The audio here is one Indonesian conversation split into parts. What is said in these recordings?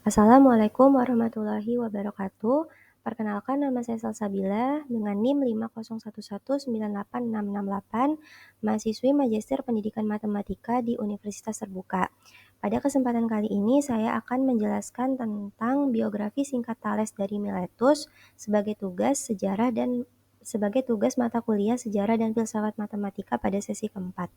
Assalamualaikum warahmatullahi wabarakatuh. Perkenalkan, nama saya Salsabila dengan NIM 501198668, mahasiswi Magister Pendidikan Matematika di Universitas Terbuka. Pada kesempatan kali ini saya akan menjelaskan tentang biografi singkat Thales dari Miletus sebagai tugas mata kuliah Sejarah dan Filsafat Matematika pada sesi keempat.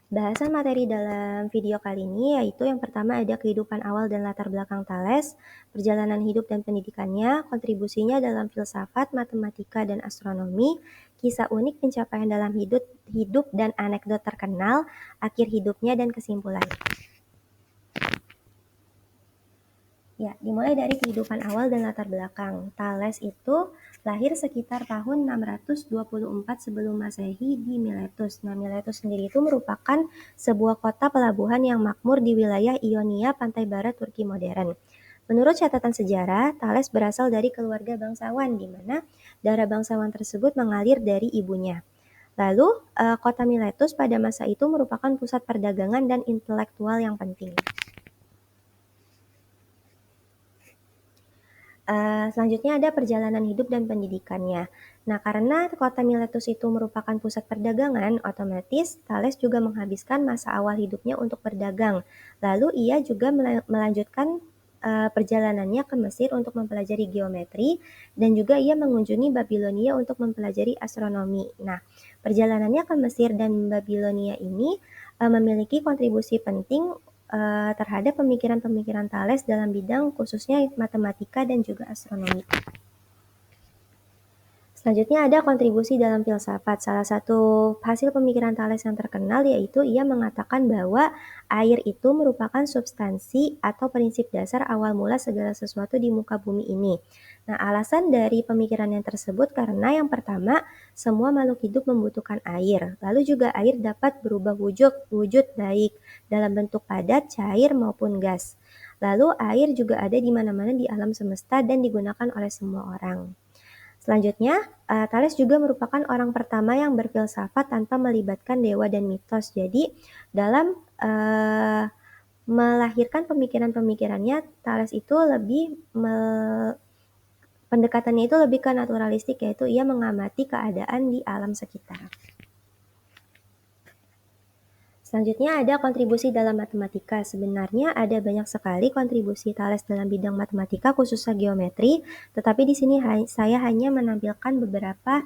Bahasan materi dalam video kali ini yaitu yang pertama ada kehidupan awal dan latar belakang Thales, perjalanan hidup dan pendidikannya, kontribusinya dalam filsafat, matematika, dan astronomi, kisah unik pencapaian dalam hidup dan anekdot terkenal, akhir hidupnya, dan kesimpulan. Ya, dimulai dari kehidupan awal dan latar belakang. Thales itu lahir sekitar tahun 624 sebelum Masehi di Miletus. Nah, Miletus sendiri itu merupakan sebuah kota pelabuhan yang makmur di wilayah Ionia, pantai barat Turki modern. Menurut catatan sejarah, Thales berasal dari keluarga bangsawan, di mana darah bangsawan tersebut mengalir dari ibunya. Lalu, kota Miletus pada masa itu merupakan pusat perdagangan dan intelektual yang penting. Selanjutnya ada perjalanan hidup dan pendidikannya. Nah, karena kota Miletus itu merupakan pusat perdagangan, otomatis Thales juga menghabiskan masa awal hidupnya untuk berdagang. Lalu ia juga melanjutkan perjalanannya ke Mesir untuk mempelajari geometri, dan juga ia mengunjungi Babilonia untuk mempelajari astronomi. Nah, perjalanannya ke Mesir dan Babilonia ini memiliki kontribusi penting terhadap pemikiran-pemikiran Thales dalam bidang khususnya matematika dan juga astronomi. Selanjutnya ada kontribusi dalam filsafat. Salah satu hasil pemikiran Thales yang terkenal yaitu ia mengatakan bahwa air itu merupakan substansi atau prinsip dasar awal mula segala sesuatu di muka bumi ini. Nah, alasan dari pemikiran yang tersebut karena yang pertama, semua makhluk hidup membutuhkan air. Lalu juga air dapat berubah wujud baik dalam bentuk padat, cair maupun gas. Lalu air juga ada di mana-mana di alam semesta dan digunakan oleh semua orang. Selanjutnya, Thales juga merupakan orang pertama yang berfilsafat tanpa melibatkan dewa dan mitos. Jadi, dalam melahirkan pemikiran-pemikirannya, Thales itu pendekatannya itu lebih ke naturalistik, yaitu ia mengamati keadaan di alam sekitar. Selanjutnya ada kontribusi dalam matematika. Sebenarnya ada banyak sekali kontribusi Thales dalam bidang matematika, khususnya geometri, tetapi di sini saya hanya menampilkan beberapa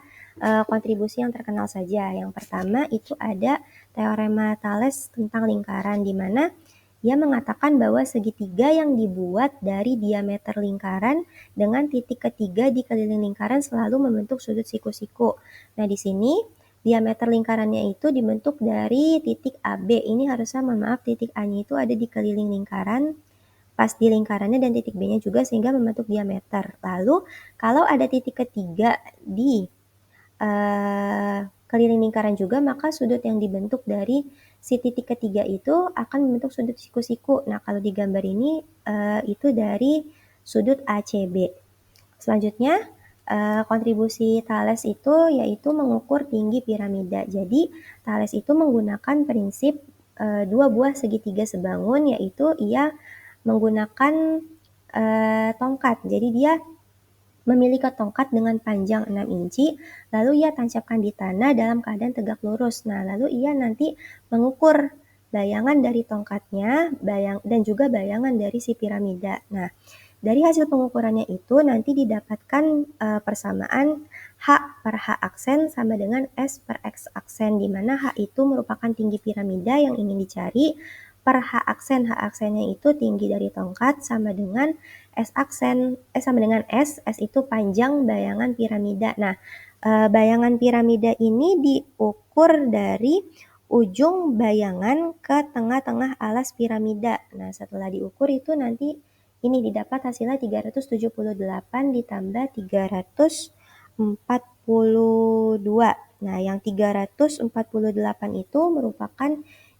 kontribusi yang terkenal saja. Yang pertama itu ada teorema Thales tentang lingkaran, di mana ia mengatakan bahwa segitiga yang dibuat dari diameter lingkaran dengan titik ketiga di keliling lingkaran selalu membentuk sudut siku-siku. Nah, di sini diameter lingkarannya itu dibentuk dari titik AB. Ini harusnya, titik A-nya itu ada di keliling lingkaran, pas di lingkarannya, dan titik B-nya juga, sehingga membentuk diameter. Lalu, kalau ada titik ketiga di keliling lingkaran juga, maka sudut yang dibentuk dari si titik ketiga itu akan membentuk sudut siku-siku. Nah, kalau di gambar ini itu dari sudut ACB. Selanjutnya, kontribusi Thales itu yaitu mengukur tinggi piramida. Jadi, Thales itu menggunakan prinsip 2 buah segitiga sebangun, yaitu ia menggunakan tongkat. Jadi, dia memiliki tongkat dengan panjang 6 inci, lalu ia tancapkan di tanah dalam keadaan tegak lurus. Nah, lalu ia nanti mengukur bayangan dari tongkatnya, dan juga bayangan dari si piramida. Nah, dari hasil pengukurannya itu nanti didapatkan persamaan H per H aksen sama dengan S per X aksen, di mana H itu merupakan tinggi piramida yang ingin dicari, per H aksennya itu tinggi dari tongkat sama dengan S itu panjang bayangan piramida. Nah, bayangan piramida ini diukur dari ujung bayangan ke tengah-tengah alas piramida. Nah, setelah diukur itu nanti ini didapat hasilnya 378 ditambah 342. Nah, yang 348 itu merupakan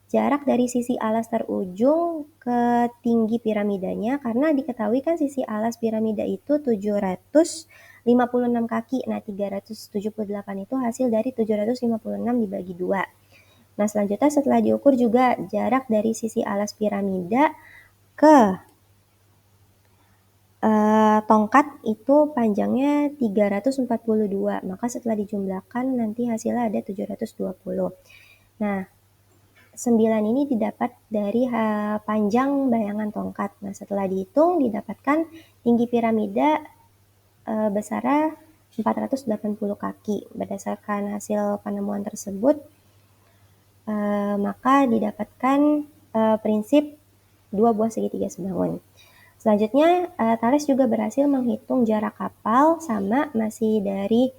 jarak dari sisi alas terujung ke tinggi piramidanya, karena diketahui kan sisi alas piramida itu 756 kaki. Nah, 378 itu hasil dari 756 dibagi 2. Nah, selanjutnya setelah diukur juga jarak dari sisi alas piramida ke tongkat itu panjangnya 342, maka setelah dijumlahkan nanti hasilnya ada 720. Nah, 9 ini didapat dari panjang bayangan tongkat. Nah, setelah dihitung didapatkan tinggi piramida besarnya 480 kaki. Berdasarkan hasil penemuan tersebut, maka didapatkan prinsip 2 buah segitiga sebangun. Selanjutnya, Thales juga berhasil menghitung jarak kapal sama masih dari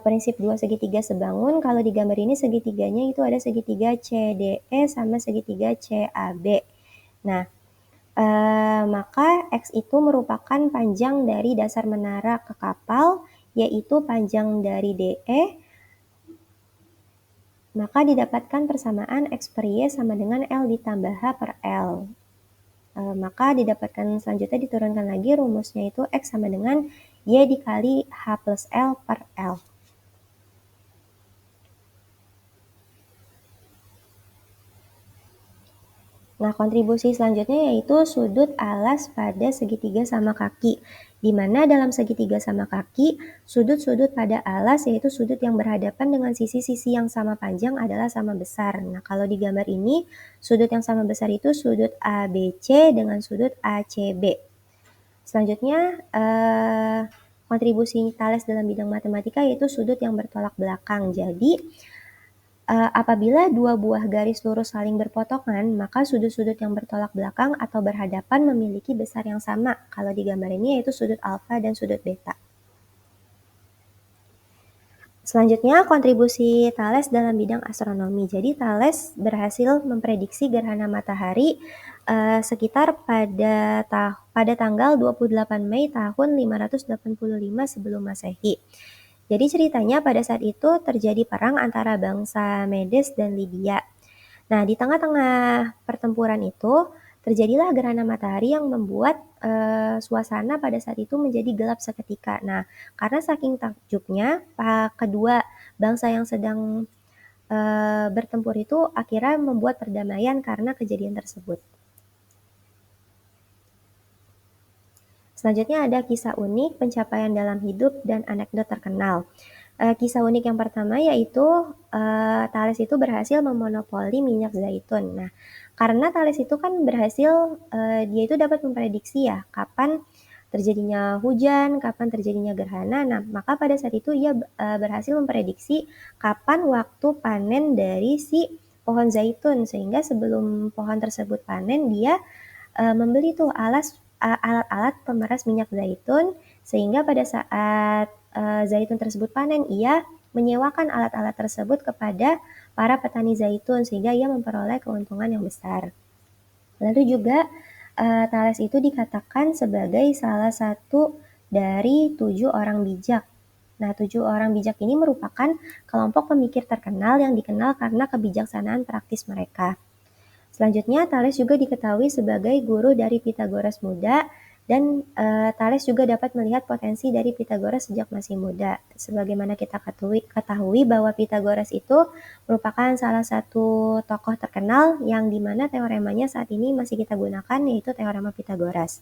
prinsip 2 segitiga sebangun. Kalau di gambar ini segitiganya itu ada segitiga CDE sama segitiga CAB. Nah, maka X itu merupakan panjang dari dasar menara ke kapal, yaitu panjang dari DE, maka didapatkan persamaan X per Y sama dengan L ditambah H per L. Maka didapatkan selanjutnya diturunkan lagi rumusnya itu X sama dengan Y dikali H plus L per L. Nah, kontribusi selanjutnya yaitu sudut alas pada segitiga sama kaki, di mana dalam segitiga sama kaki, sudut-sudut pada alas yaitu sudut yang berhadapan dengan sisi-sisi yang sama panjang adalah sama besar. Nah, kalau di gambar ini, sudut yang sama besar itu sudut ABC dengan sudut ACB. Selanjutnya, kontribusi Thales dalam bidang matematika yaitu sudut yang bertolak belakang. Jadi, apabila dua buah garis lurus saling berpotongan, maka sudut-sudut yang bertolak belakang atau berhadapan memiliki besar yang sama. Kalau di gambar ini yaitu sudut alfa dan sudut beta. Selanjutnya, kontribusi Thales dalam bidang astronomi. Jadi, Thales berhasil memprediksi gerhana matahari sekitar pada tanggal 28 Mei tahun 585 sebelum Masehi. Jadi ceritanya pada saat itu terjadi perang antara bangsa Medes dan Lydia. Nah, di tengah-tengah pertempuran itu terjadilah gerhana matahari yang membuat suasana pada saat itu menjadi gelap seketika. Nah, karena saking takjubnya, kedua bangsa yang sedang bertempur itu akhirnya membuat perdamaian karena kejadian tersebut. Selanjutnya ada kisah unik, pencapaian dalam hidup, dan anekdot terkenal. Kisah unik yang pertama yaitu Thales itu berhasil memonopoli minyak zaitun. Nah, karena Thales itu kan berhasil, dia itu dapat memprediksi ya kapan terjadinya hujan, kapan terjadinya gerhana. Nah, maka pada saat itu ia berhasil memprediksi kapan waktu panen dari si pohon zaitun, sehingga sebelum pohon tersebut panen dia membeli tuh alat-alat pemeras minyak zaitun, sehingga pada saat zaitun tersebut panen, ia menyewakan alat-alat tersebut kepada para petani zaitun, sehingga ia memperoleh keuntungan yang besar. Lalu juga Thales itu dikatakan sebagai salah satu dari 7 orang bijak. Nah, 7 orang bijak ini merupakan kelompok pemikir terkenal yang dikenal karena kebijaksanaan praktis mereka. Selanjutnya, Thales juga diketahui sebagai guru dari Pythagoras muda, dan Thales juga dapat melihat potensi dari Pythagoras sejak masih muda. Sebagaimana kita ketahui bahwa Pythagoras itu merupakan salah satu tokoh terkenal yang dimana teoremanya saat ini masih kita gunakan, yaitu teorema Pythagoras.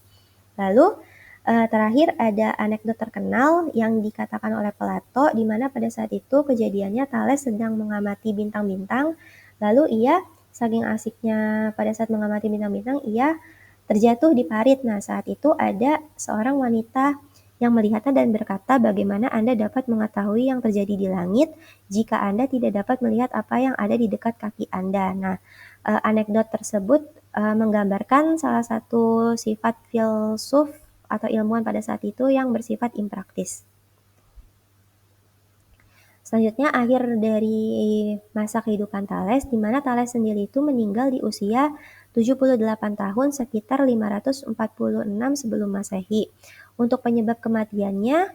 Lalu terakhir ada anekdot terkenal yang dikatakan oleh Plato, di mana pada saat itu kejadiannya Thales sedang mengamati bintang-bintang, lalu ia saking asiknya pada saat mengamati bintang-bintang, ia terjatuh di parit. Nah, saat itu ada seorang wanita yang melihatnya dan berkata, bagaimana Anda dapat mengetahui yang terjadi di langit jika Anda tidak dapat melihat apa yang ada di dekat kaki Anda. Nah, anekdot tersebut menggambarkan salah satu sifat filsuf atau ilmuwan pada saat itu yang bersifat impraktis. Selanjutnya, akhir dari masa kehidupan Thales, di mana Thales sendiri itu meninggal di usia 78 tahun sekitar 546 sebelum Masehi. Untuk penyebab kematiannya,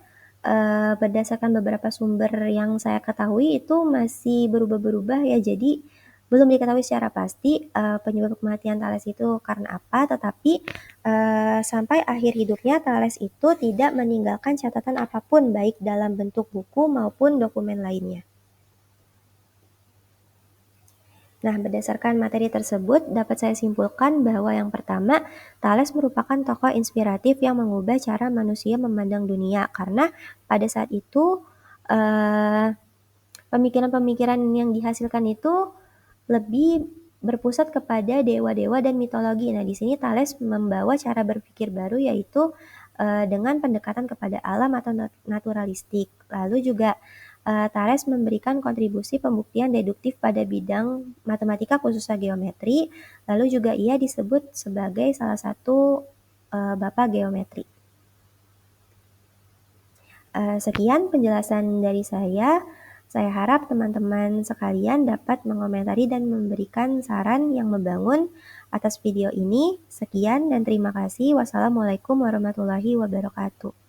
berdasarkan beberapa sumber yang saya ketahui itu masih berubah-berubah ya, jadi belum diketahui secara pasti penyebab kematian Thales itu karena apa, tetapi sampai akhir hidupnya Thales itu tidak meninggalkan catatan apapun baik dalam bentuk buku maupun dokumen lainnya. Nah, berdasarkan materi tersebut, dapat saya simpulkan bahwa yang pertama, Thales merupakan tokoh inspiratif yang mengubah cara manusia memandang dunia, karena pada saat itu eh, pemikiran-pemikiran yang dihasilkan itu lebih berpusat kepada dewa-dewa dan mitologi. Nah, di sini Thales membawa cara berpikir baru, yaitu dengan pendekatan kepada alam atau naturalistik. Lalu juga Thales memberikan kontribusi pembuktian deduktif pada bidang matematika khususnya geometri. Lalu juga ia disebut sebagai salah satu bapak geometri. Sekian penjelasan dari saya. Saya harap teman-teman sekalian dapat mengomentari dan memberikan saran yang membangun atas video ini. Sekian dan terima kasih. Wassalamualaikum warahmatullahi wabarakatuh.